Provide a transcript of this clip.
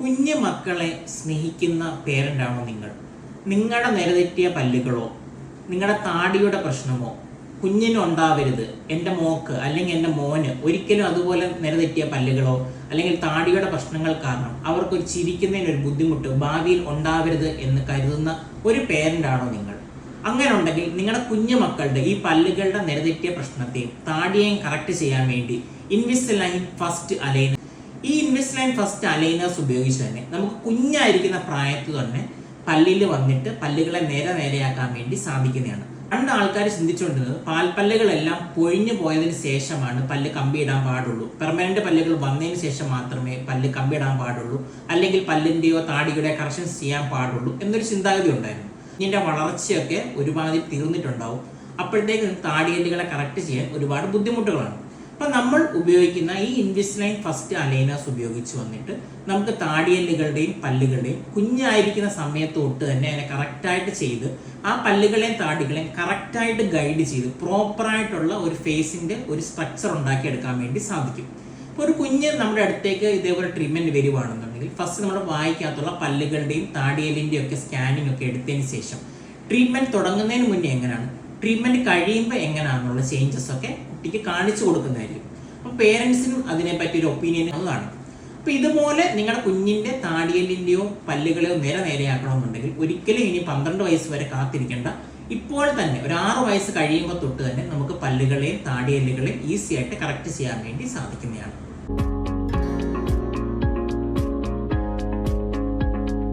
കുഞ്ഞു മക്കളെ സ്നേഹിക്കുന്ന പേരൻ്റാണോ നിങ്ങൾ? നിങ്ങളുടെ നിരതെറ്റിയ പല്ലുകളോ നിങ്ങളുടെ താടിയുടെ പ്രശ്നമോ കുഞ്ഞിനുണ്ടാവരുത്, എൻ്റെ മോക്ക് അല്ലെങ്കിൽ എൻ്റെ മോന് ഒരിക്കലും അതുപോലെ നിരതെറ്റിയ പല്ലുകളോ അല്ലെങ്കിൽ താടിയുടെ പ്രശ്നങ്ങൾ കാരണം അവർക്കൊരു ചിരിക്കുന്നതിനൊരു ബുദ്ധിമുട്ട് ഭാവിയിൽ ഉണ്ടാവരുത് എന്ന് കരുതുന്ന ഒരു പേരൻ്റാണോ നിങ്ങൾ? അങ്ങനെ ഉണ്ടെങ്കിൽ നിങ്ങളുടെ കുഞ്ഞു മക്കളുടെ ഈ പല്ലുകളുടെ നിരതെറ്റിയ പ്രശ്നത്തെയും താടിയെയും കറക്റ്റ് ചെയ്യാൻ വേണ്ടി ഇൻവിസലൈൻ ഫസ്റ്റ് അലൈനർ ഈ ഇൻവിസലൈൻ ഫസ്റ്റ് അലൈനേഴ്സ് ഉപയോഗിച്ച് തന്നെ നമുക്ക് കുഞ്ഞായിരിക്കുന്ന പ്രായത്തിൽ തന്നെ പല്ലിൽ വന്നിട്ട് പല്ലുകളെ നേരെയാക്കാൻ വേണ്ടി സാധിക്കുന്നതാണ്. പണ്ട് ആൾക്കാർ ചിന്തിച്ചുകൊണ്ടിരുന്നത് പാൽപ്പല്ലുകളെല്ലാം പൊഴിഞ്ഞു പോയതിന് ശേഷമാണ് പല്ല് കമ്പിയിടാൻ പാടുള്ളൂ, പെർമനന്റ് പല്ലുകൾ വന്നതിന് ശേഷം മാത്രമേ പല്ല് കമ്പിയിടാൻ പാടുള്ളൂ, അല്ലെങ്കിൽ പല്ലിൻ്റെയോ താടിയുടെയോ കറക്ഷൻസ് ചെയ്യാൻ പാടുള്ളൂ എന്നൊരു ചിന്താഗതി ഉണ്ടായിരുന്നു. ഇതിൻ്റെ വളർച്ചയൊക്കെ ഒരുപാട് തീർന്നിട്ടുണ്ടാവും. അപ്പോഴത്തേക്ക് താടിയെല്ലുകളെ കറക്റ്റ് ചെയ്യാൻ ഒരുപാട് ബുദ്ധിമുട്ടുകളാണ്. അപ്പം നമ്മൾ ഉപയോഗിക്കുന്ന ഈ ഇൻവിസലൈൻ ഫസ്റ്റ് അലൈനേഴ്സ് ഉപയോഗിച്ച് വന്നിട്ട് നമുക്ക് താടിയെല്ലുകളുടെയും പല്ലുകളുടെയും കുഞ്ഞായിരിക്കുന്ന സമയത്ത് തൊട്ട് തന്നെ അതിനെ കറക്റ്റായിട്ട് ചെയ്ത് ആ പല്ലുകളെയും താടികളെയും കറക്റ്റായിട്ട് ഗൈഡ് ചെയ്ത് പ്രോപ്പറായിട്ടുള്ള ഒരു ഫേസിൻ്റെ ഒരു സ്ട്രക്ചർ ഉണ്ടാക്കിയെടുക്കാൻ വേണ്ടി സാധിക്കും. ഇപ്പോൾ ഒരു കുഞ്ഞ് നമ്മുടെ അടുത്തേക്ക് ഇതേപോലെ ട്രീറ്റ്മെൻറ്റ് വരുവാണെന്നുണ്ടെങ്കിൽ ഫസ്റ്റ് നമ്മുടെ വായിക്കകത്തുള്ള പല്ലുകളുടെയും താടിയെല്ലിൻ്റെയും ഒക്കെ സ്കാനിങ് ഒക്കെ എടുത്തതിന് ശേഷം ട്രീറ്റ്മെൻറ്റ് തുടങ്ങുന്നതിന് മുന്നേ എങ്ങനെയാണ്, ട്രീറ്റ്മെൻറ്റ് കഴിയുമ്പോൾ എങ്ങനെയാണെന്നുള്ള ചേഞ്ചസ് ഒക്കെ കുട്ടിക്ക് കാണിച്ചു കൊടുക്കുന്നതായിരിക്കും. അപ്പോൾ പേരൻസിനും അതിനെപ്പറ്റി ഒരു ഒപ്പീനിയൻ കാണും. അപ്പോൾ ഇതുപോലെ നിങ്ങളുടെ കുഞ്ഞിൻ്റെ താടിയെല്ലിൻ്റെയോ പല്ലുകളെയോ നേരെയാക്കണമെന്നുണ്ടെങ്കിൽ ഒരിക്കലും ഇനി 12 വയസ്സ് വരെ കാത്തിരിക്കേണ്ട. ഇപ്പോൾ തന്നെ ഒരു 6 വയസ്സ് കഴിയുമ്പോൾ തൊട്ട് തന്നെ നമുക്ക് പല്ലുകളെയും താടിയെല്ലുകളെയും ഈസി ആയിട്ട് കറക്റ്റ് ചെയ്യാൻ വേണ്ടി സാധിക്കുന്നതാണ്.